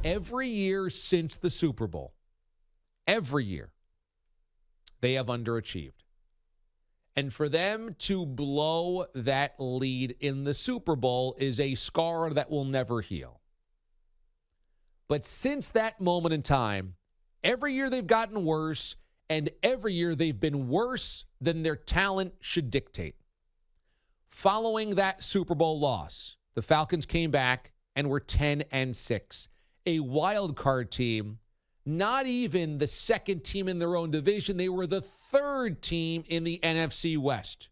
every year since the Super Bowl, every year, they have underachieved. And for them to blow that lead in the Super Bowl is a scar that will never heal. But since that moment in time, every year they've gotten worse, and every year they've been worse than their talent should dictate. Following that Super Bowl loss, the Falcons came back and were 10-6. A wild card team, not even the second team in their own division. They were the third team in the NFC West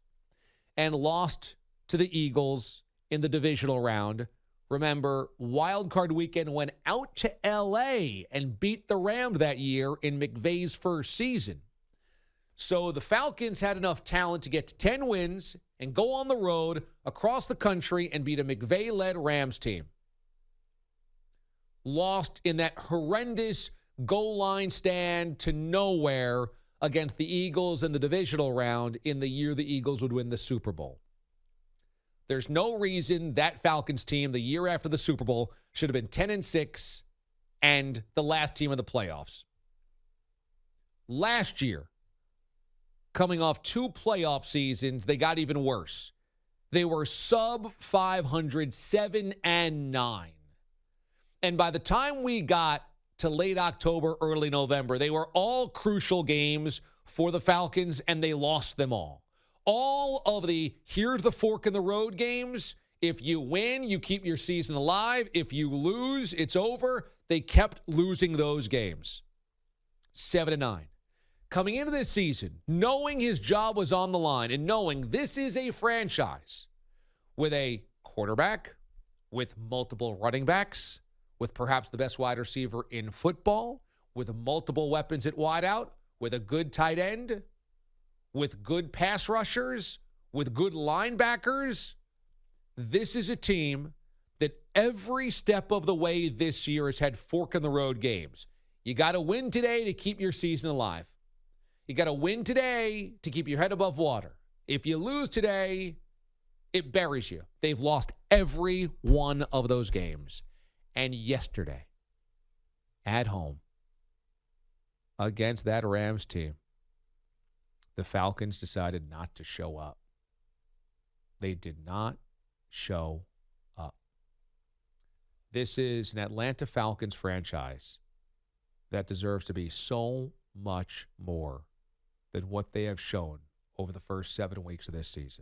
and lost to the Eagles in the divisional round. Remember, wild card weekend went out to L.A. and beat the Rams that year in McVay's first season. So the Falcons had enough talent to get to 10 wins and go on the road across the country and beat a McVay-led Rams team. Lost in that horrendous goal line stand to nowhere against the Eagles in the divisional round in the year the Eagles would win the Super Bowl. There's no reason that Falcons team the year after the Super Bowl should have been 10-6 and the last team in the playoffs. Last year, coming off 2 playoff seasons, they got even worse. They were sub 500, 7-9. And by the time we got to late October, early November, they were all crucial games for the Falcons, and they lost them all. All of the here's the fork in the road games, if you win, you keep your season alive. If you lose, it's over. They kept losing those games. 7-9. Coming into this season, knowing his job was on the line and knowing this is a franchise with a quarterback, with multiple running backs, with perhaps the best wide receiver in football, with multiple weapons at wideout, with a good tight end, with good pass rushers, with good linebackers. This is a team that every step of the way this year has had fork-in-the-road games. You got to win today to keep your season alive. You got to win today to keep your head above water. If you lose today, it buries you. They've lost every one of those games. And yesterday, at home, against that Rams team, the Falcons decided not to show up. They did not show up. This is an Atlanta Falcons franchise that deserves to be so much more than what they have shown over the first 7 weeks of this season.